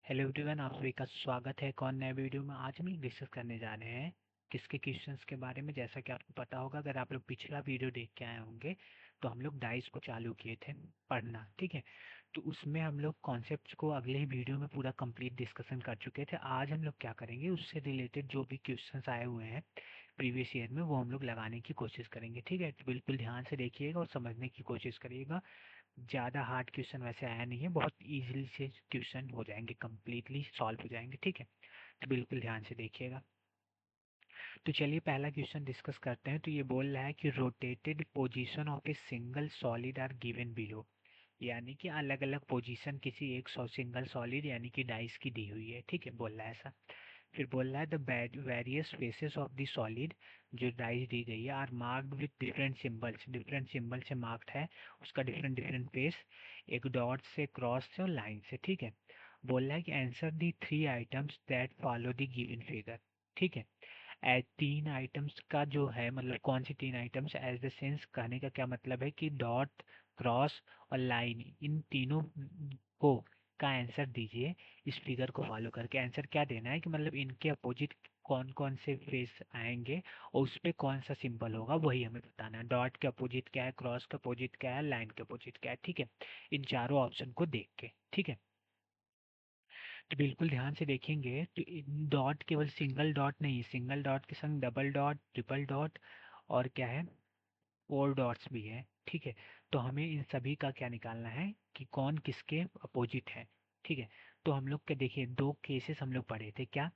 Hello everyone, आप सभी का स्वागत है एक और नए वीडियो में। आज हम लोग डिस्कस करने जा रहे हैं किसके क्वेश्चंस के बारे में। जैसा कि आपको पता होगा, अगर आप लोग पिछला वीडियो देख के आए होंगे तो हम लोग डाइस को चालू किए थे पढ़ना, ठीक है। तो उसमें हम लोग कॉन्सेप्ट्स को अगले ही वीडियो में पूरा कंप्लीट डिस्कशन कर चुके थे। आज हम लोग क्या करेंगे, उससे रिलेटेड जो भी क्वेश्चंस आए हुए हैं प्रीवियस ईयर में वो हम लोग लगाने की कोशिश करेंगे, ठीक है। तो बिल्कुल ध्यान से देखिएगा और समझने की कोशिश करिएगा। ज़्यादा हार्ड क्वेश्चन वैसे आया नहीं है, बहुत इजीली से क्वेश्चन हो जाएंगे, कंप्लीटली सॉल्व हो जाएंगे, ठीक है। तो बिल्कुल ध्यान से देखिएगा। तो चलिए पहला क्वेश्चन डिस्कस करते हैं। तो ये बोल रहा है कि rotated position of a single solid are given below, यानी कि अलग अलग पोजीशन किसी एक सिंगल सॉलिड यानी कि डाइस की दी हुई है, ठीक है, बोल रहा है ऐसा। फिर बोल रहा है the various faces of the solid, जो डाइस दी गई है, are marked with different symbol से मार्क्ड है उसका डिफरेंट डिफरेंट फेस, एक डॉट से, क्रॉस से और लाइन से, ठीक है। बोल रहा है कि answer the three items that follow the given figure, ठीक है। एज तीन आइटम्स का जो है मतलब कौन सी तीन आइटम्स, एज द सेंस कहने का क्या मतलब है कि डॉट, क्रॉस और लाइन, इन तीनों को का आंसर दीजिए इस फिगर को फॉलो करके। आंसर क्या देना है कि मतलब इनके अपोजिट कौन कौन से फेस आएंगे और उस पे कौन सा सिंबल होगा वही हमें बताना है। डॉट के अपोजिट क्या है, क्रॉस के अपोजिट क्या है, लाइन के अपोजिट क्या है, ठीक है। इन चारों ऑप्शन को देख के, ठीक है। तो बिल्कुल ध्यान से देखेंगे तो डॉट केवल सिंगल डॉट नहीं, सिंगल डॉट के संग डबल डॉट, ट्रिपल डॉट और क्या है, और डॉट्स भी है, ठीक है। तो हमें इन सभी का क्या निकालना है कि कौन किसके अपोजिट है, ठीक है। तो हम लोग क्या देखिए, दो केसेस हम लोग पढ़े थे क्या,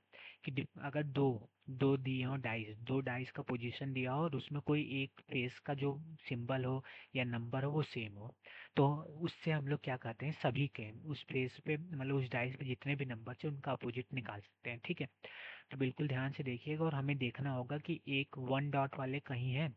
कि अगर दो दो दिए हो डाइस, दो डाइस का पोजीशन दिया हो और उसमें कोई एक फेस का जो सिंबल हो या नंबर हो वो सेम हो, तो उससे हम लोग क्या कहते हैं, सभी के उस फेस पे मतलब उस डाइस पे जितने भी नंबर है उनका अपोजिट निकाल सकते हैं, ठीक है। तो बिल्कुल ध्यान से देखिएगा और हमें देखना होगा कि एक वन डॉट वाले कहीं है,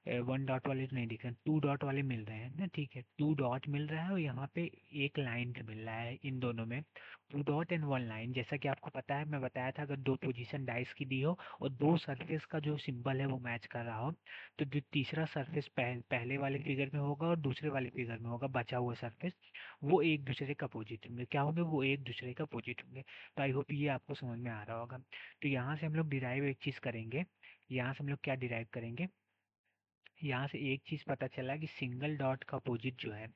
वन डॉट वाले तो नहीं दिख रहे, टू डॉट वाले मिल रहे हैं ना, ठीक है। टू डॉट मिल रहा है और यहाँ पे एक लाइन भी मिल रहा है, इन दोनों में to dot and one line. जैसा कि आपको पता है, मैं बताया था, अगर दो पोजीशन डाइस की दी हो और दो सरफेस का जो सिंबल है वो मैच कर रहा हो, तो जो तीसरा सरफेस पहले वाले फिगर में होगा और दूसरे वाले फिगर में होगा बचा हुआ सरफेस, वो एक दूसरे का अपोजिट होंगे। क्या होंगे, वो एक दूसरे का अपोजिट होंगे। तो आई होप ये आपको समझ में आ रहा होगा। तो यहाँ से हम लोग डिराइव एक चीज़ करेंगे, यहाँ से हम लोग क्या डिराइव करेंगे, यहाँ से एक चीज़ पता चला कि सिंगल डॉट का अपोजिट जो है,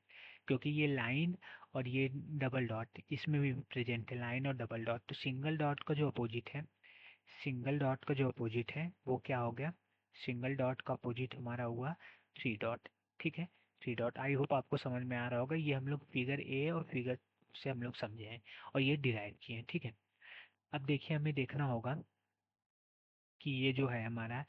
क्योंकि ये लाइन और ये डबल डॉट इसमें भी प्रेजेंट है, लाइन और डबल डॉट, तो सिंगल डॉट का जो अपोजिट है, सिंगल डॉट का जो अपोजिट है वो क्या हो गया, सिंगल डॉट का अपोजिट हमारा हुआ थ्री डॉट, ठीक है। थ्री डॉट, आई होप आपको समझ में आ रहा होगा। ये हम लोग फिगर ए और फिगर से हम लोग समझे हैं और ये डिराइव किए हैं, ठीक है। अब देखिए, हमें देखना होगा कि ये जो है हमारा,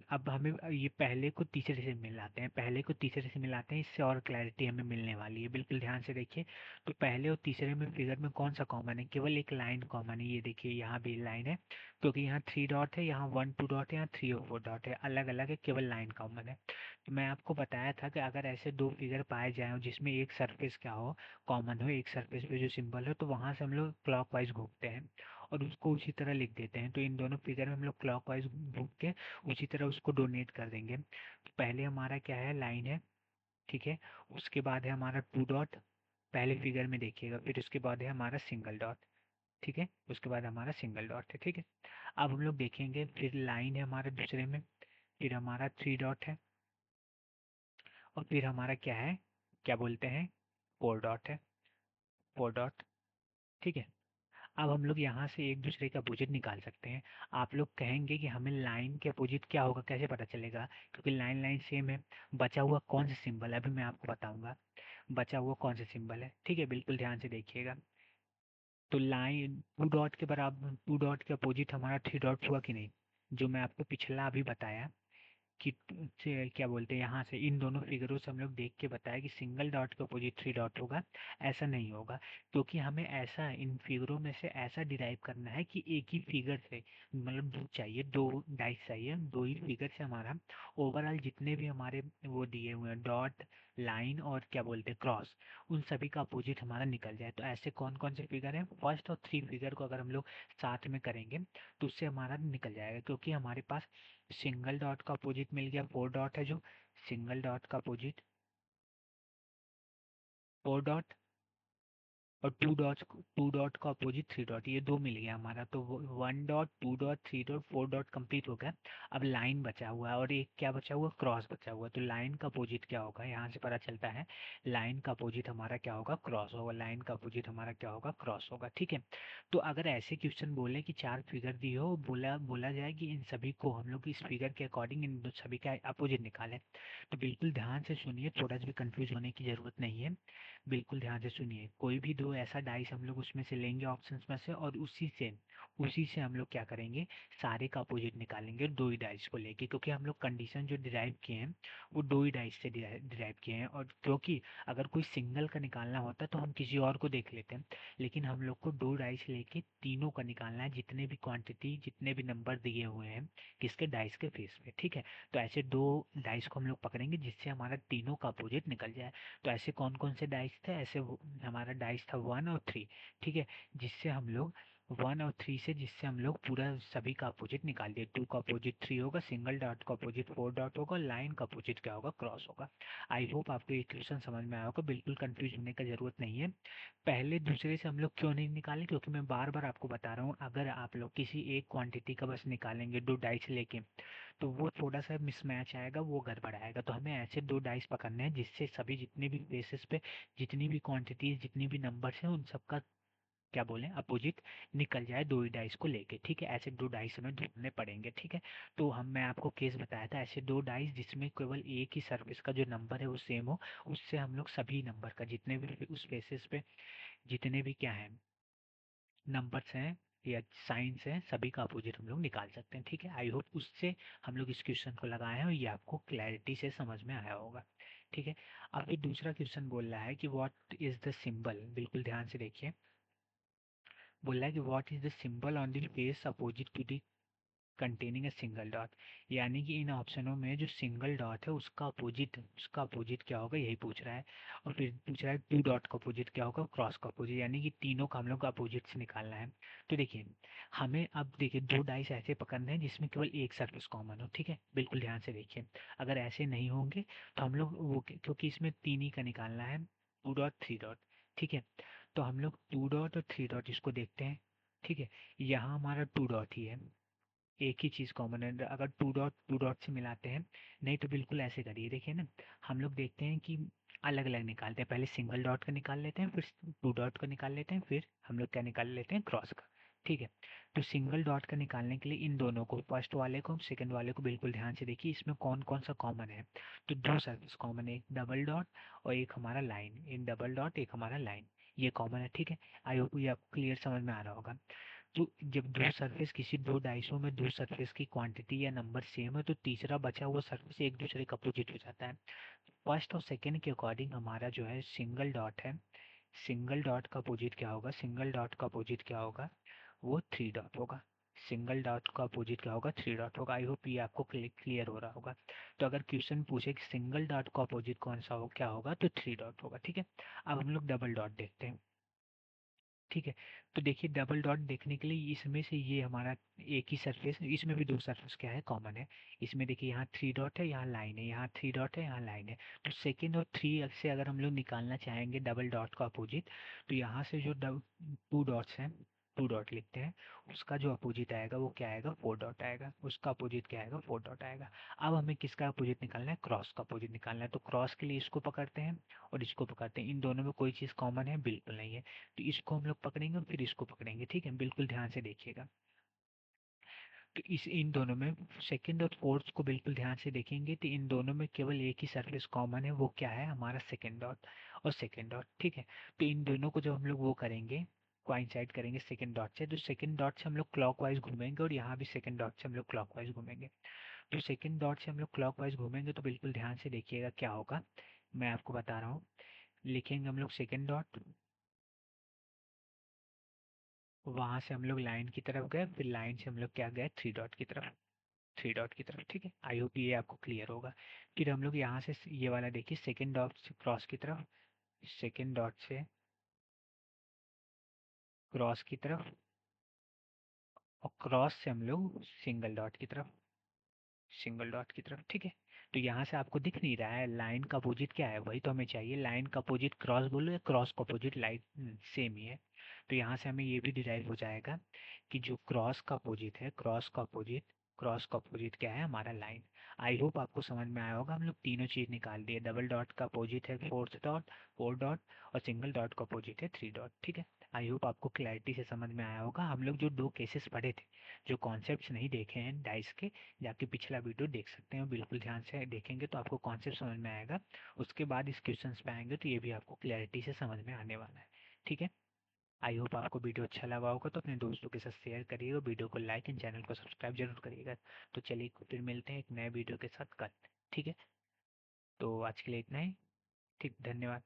अब हमें ये पहले को तीसरे से मिलाते हैं, पहले को तीसरे से मिलाते हैं, इससे और क्लैरिटी हमें मिलने वाली है। बिल्कुल ध्यान से देखिए। तो पहले और तीसरे में फिगर में कौन सा कॉमन है, केवल एक लाइन कॉमन है। ये देखिए यहाँ भी लाइन है, क्योंकि यहाँ थ्री डॉट है, यहाँ वन टू डॉट है, यहाँ थ्री और फोर डॉट है, अलग अलग है, केवल लाइन कॉमन है। तो मैं आपको बताया था कि अगर ऐसे दो फिगर पाए जाए जिसमें एक सरफेस क्या हो, कॉमन हो, एक सरफेस पे जो सिंबल हो, तो वहां से हम लोग क्लॉकवाइज घूमते हैं और उसको उसी तरह लिख देते हैं। तो इन दोनों फिगर में हम लोग क्लॉकवाइज घूम के उसी तरह उसको डोनेट कर देंगे। तो पहले हमारा क्या है, लाइन है, ठीक है। उसके बाद है हमारा टू डॉट, पहले फिगर में देखिएगा, फिर उसके बाद है हमारा सिंगल डॉट, ठीक है। उसके बाद हमारा सिंगल डॉट है, ठीक है। अब हम लोग देखेंगे, फिर लाइन है हमारा दूसरे में, फिर हमारा थ्री डॉट है और फिर हमारा क्या है, क्या बोलते हैं, फोर डॉट है, फोर डॉट, ठीक है। अब हम लोग यहाँ से एक दूसरे का अपोजिट निकाल सकते हैं। आप लोग कहेंगे कि हमें लाइन के अपोजिट क्या होगा, कैसे पता चलेगा, क्योंकि लाइन लाइन सेम है। बचा हुआ कौन सा सिंबल है, अभी मैं आपको बताऊंगा बचा हुआ कौन सा सिंबल है, ठीक है। बिल्कुल ध्यान से देखिएगा। तो लाइन टू डॉट के बराबर, टू डॉट के अपोजिट हमारा थ्री डॉट हुआ कि नहीं, जो मैं आपको पिछला अभी बताया कि क्या बोलते हैं, यहाँ से इन दोनों फिगरों से हम लोग देख के बताया कि सिंगल डॉट के अपोजिट थ्री डॉट होगा। ऐसा नहीं होगा, क्योंकि हमें ऐसा इन फिगरों में से ऐसा डिराइव करना है कि एक ही फिगर से मतलब दो चाहिए, दो डाइस चाहिए, दो ही फिगर से हमारा ओवरऑल जितने भी हमारे वो दिए हुए हैं डॉट, लाइन और क्या बोलते हैं क्रॉस, उन सभी का अपोजिट हमारा निकल जाए। तो ऐसे कौन कौन से फिगर हैं, फर्स्ट और थ्री फिगर को अगर हम लोग साथ में करेंगे तो उससे हमारा निकल जाएगा, क्योंकि हमारे पास सिंगल डॉट का अपोजिट मिल गया, फोर डॉट है, जो सिंगल डॉट का अपोजिट फोर डॉट, और टू डॉट का अपोजिट थ्री डॉट, ये दो मिल गया हमारा। तो one dot, to dot, three dot, four dot complete हो गया। अब लाइन बचा हुआ है और एक क्या बचा हुआ, क्रॉस बचा हुआ है। तो लाइन का अपोजिट क्या होगा, यहाँ से पता चलता है लाइन का अपोजिट हमारा क्या होगा, क्रॉस होगा। लाइन का अपोजिट हमारा क्या होगा, क्रॉस होगा। ठीक है। तो अगर ऐसे क्वेश्चन बोले कि चार फिगर दिए हो, बोला बोला जाए कि इन सभी को हम लोग इस फिगर के अकॉर्डिंग इन सभी का अपोजिट निकालें, तो बिल्कुल ध्यान से सुनिए, थोड़ा सा भी कंफ्यूज होने की ज़रूरत नहीं है। बिल्कुल ध्यान से सुनिए, कोई भी दो ऐसा डाइस हम लोग उसमें से लेंगे ऑप्शंस में से, और उसी से हम लोग क्या करेंगे, सारे का अपोजिट निकालेंगे दो ही डाइस को लेके। क्योंकि हम लोग कंडीशन जो डिराइव किए हैं वो दो ही डाइस से डिराइव किए हैं। और क्योंकि अगर कोई सिंगल का निकालना होता तो हम किसी और को देख लेते हैं, लेकिन हम लोग को दो डाइस लेके तीनों का निकालना है, जितने भी क्वांटिटी, जितने भी नंबर दिए हुए हैं किसके, डाइस के फेस पे। ठीक है। तो ऐसे दो डाइस को हम लोग पकड़ेंगे जिससे हमारा तीनों का अपोजिट निकल जाए। तो ऐसे कौन कौन से डाइस थे, ऐसे हमारा डाइस था वन और थ्री। ठीक है। जिससे हम लोग वन और थ्री से, जिससे हम लोग पूरा सभी का अपोजिट निकाल दिए। टू का अपोजिट थ्री होगा, सिंगल डॉट का अपोजिट फोर डॉट होगा, लाइन का अपोजिट क्या होगा, क्रॉस होगा। आई होप आपको ये क्वेश्चन समझ में आया होगा। बिल्कुल कंफ्यूज होने का जरूरत नहीं है। पहले दूसरे से हम लोग क्यों नहीं निकाले, क्योंकि मैं बार बार आपको बता रहा हूँ, अगर आप लोग किसी एक क्वांटिटी का बस निकालेंगे दो डाइस लेके, तो वो थोड़ा सा मिसमैच आएगा, वो गड़बड़ आएगा। तो हमें ऐसे दो डाइस पकड़ने हैं जिससे सभी जितने भी बेसिस पे, जितनी भी क्वांटिटीज, जितनी भी नंबर्स हैं, उन सबका क्या बोलें, अपोजिट निकल जाए दो ही डाइस को लेके। ठीक है। ऐसे दो डाइस हमें ढूंढने पड़ेंगे। ठीक है। तो मैं आपको केस बताया था, ऐसे दो डाइस जिसमें केवल एक ही सर्विस का जो नंबर है वो सेम हो, उससे हम लोग सभी नंबर का, जितने भी उस बेसिस पे जितने भी क्या है नंबर्स हैं या साइंस हैं, सभी का अपोजिट हम लोग निकाल सकते हैं। ठीक है। आई होप उससे हम लोग इस क्वेश्चन को लगाए हैं और ये आपको क्लैरिटी से समझ में आया होगा। ठीक है। अब ये दूसरा क्वेश्चन बोल रहा है कि व्हाट इज द सिंबल, बिल्कुल ध्यान से देखिए। बोल रहा है कि what is the symbol on the face opposite to the containing a single dot. यानी कि इन ऑप्शनों में जो सिंगल डॉट है उसका अपोजिट क्या होगा, यही पूछ रहा है। और फिर पूछ रहा है टू डॉट का अपोजिट क्या होगा, क्रॉस का अपोजिट, यानी कि तीनों का हम लोग का अपोजिट से निकालना है। तो देखिए, हमें अब देखिए दो डाइस ऐसे पकड़ने हैं जिसमें केवल एक सरफेस कॉमन हो। ठीक है। बिल्कुल ध्यान से देखिए, अगर ऐसे नहीं होंगे तो हम लोग वो, क्योंकि इसमें तीन ही का निकालना है, टू डॉट थ्री डॉट। ठीक है। तो हम लोग टू डॉट और थ्री डॉट इसको देखते हैं। ठीक है। यहाँ हमारा टू डॉट ही है, एक ही चीज़ कॉमन है। अगर टू डॉट से मिलाते हैं, नहीं तो बिल्कुल ऐसे करिए, देखिए ना, हम लोग देखते हैं कि अलग अलग निकालते हैं, पहले सिंगल डॉट का निकाल लेते हैं, फिर टू डॉट का निकाल लेते हैं, फिर हम लोग क्या निकाल लेते हैं, क्रॉस का। ठीक है। तो सिंगल डॉट का निकालने के लिए इन दोनों को, फर्स्ट वाले को सेकंड वाले को, बिल्कुल ध्यान से देखिए इसमें कौन कौन सा कॉमन है। तो दो सर्फेस कॉमन है, एक डबल डॉट और एक हमारा लाइन, एक डबल डॉट एक हमारा लाइन, ये कॉमन है। ठीक है। आई होप ये आपको क्लियर समझ में आ रहा होगा। तो जब दो सरफेस, किसी दो डाइसों में दो सरफेस की क्वांटिटी या नंबर सेम है, तो तीसरा बचा हुआ सरफेस एक दूसरे का अपोजिट हो जाता है। फर्स्ट और सेकंड के अकॉर्डिंग हमारा जो है सिंगल डॉट है, सिंगल डॉट का अपोजिट क्या होगा, सिंगल डॉट का अपोजिट क्या होगा, वो थ्री डॉट होगा। सिंगल डॉट का अपोजिट क्या होगा, थ्री डॉट होगा। आई होप ये आपको क्लियर हो रहा होगा। तो अगर क्वेश्चन पूछे कि सिंगल डॉट का अपोजिट कौन सा हो, क्या होगा, तो थ्री डॉट होगा। ठीक है। अब हम लोग डबल डॉट देखते हैं। ठीक है। तो देखिए डबल डॉट देखने के लिए इसमें से ये हमारा एक ही सरफेस, इसमें भी दो सरफेस क्या है, कॉमन है। इसमें देखिए यहाँ थ्री डॉट है, यहाँ लाइन है, यहाँ थ्री डॉट है, यहाँ लाइन है। तो सेकेंड और थ्री से अगर हम लोग निकालना चाहेंगे डबल डॉट का अपोजिट, तो यहाँ से जो टू डॉट्स हैं, टू डॉट लिखते हैं, उसका जो अपोजिट आएगा वो क्या आएगा, फोर डॉट आएगा। उसका अपोजिट क्या आएगा, फोर डॉट आएगा। अब हमें किसका अपोजिट निकालना है, क्रॉस का अपोजिट निकालना है। तो क्रॉस के लिए इसको पकड़ते हैं और इसको पकड़ते हैं। इन दोनों में कोई चीज़ कॉमन है, बिल्कुल नहीं है। तो इसको हम लोग पकड़ेंगे और फिर इसको पकड़ेंगे। ठीक है। बिल्कुल ध्यान से देखिएगा। तो इस इन दोनों में सेकंड और फोर्थ को बिल्कुल ध्यान से देखेंगे, तो इन दोनों में केवल एक ही सरफेस कॉमन है, वो क्या है, हमारा सेकंड डॉट और सेकंड डॉट। ठीक है। तो इन दोनों को जब हम लोग वो करेंगे, कोइंसाइड करेंगे सेकंड डॉट से, तो सेकंड डॉट से हम लोग क्लॉकवाइज घूमेंगे और यहाँ भी सेकंड डॉट से हम लोग क्लॉकवाइज घूमेंगे। तो सेकंड डॉट से हम लोग क्लॉकवाइज घूमेंगे तो बिल्कुल ध्यान से देखिएगा क्या होगा, मैं आपको बता रहा हूँ। लिखेंगे हम लोग सेकंड डॉट, वहां से हम लोग लाइन की तरफ गए, फिर लाइन से हम लोग क्या गए, थ्री डॉट की तरफ, थ्री डॉट की तरफ। ठीक है। आई होप ये आपको क्लियर होगा। फिर हम लोग यहाँ से ये वाला देखिए, सेकेंड डॉट से क्रॉस की तरफ, सेकेंड डॉट से क्रॉस की तरफ, और क्रॉस से हम लोग सिंगल डॉट की तरफ, सिंगल डॉट की तरफ। ठीक है। तो यहाँ से आपको दिख नहीं रहा है लाइन का अपोजिट क्या है, वही तो हमें चाहिए। लाइन का अपोजिट क्रॉस बोलो या क्रॉस का अपोजिट लाइन, सेम ही है। तो यहाँ से हमें ये भी डिराइव हो जाएगा कि जो क्रॉस का अपोजिट है, क्रॉस का अपोजिट क्या है, हमारा लाइन। आई होप आपको समझ में आया होगा। हम लोग तीनों चीज़ निकाल दिए। डबल डॉट का अपोजिट है फोर्थ डॉट, फोर डॉट, और सिंगल डॉट का अपोजिट है थ्री डॉट। ठीक है, आई होप आपको क्लैरिटी से समझ में आया होगा। हम लोग जो दो केसेस पढ़े थे, जो कॉन्सेप्ट्स नहीं देखे हैं डाइस के, जाके पिछला वीडियो देख सकते हैं। बिल्कुल ध्यान से देखेंगे तो आपको कॉन्सेप्ट समझ में आएगा। उसके बाद इस क्वेश्चंस पे आएंगे तो ये भी आपको क्लैरिटी से समझ में आने वाला है। ठीक है, आई होप आपको वीडियो अच्छा लगा होगा, तो अपने दोस्तों के साथ शेयर करिएगा, वीडियो को लाइक एंड चैनल को सब्सक्राइब जरूर करिएगा। तो चलिए फिर मिलते हैं एक नए वीडियो के साथ कल। ठीक है, तो आज के लिए इतना ही। ठीक, धन्यवाद।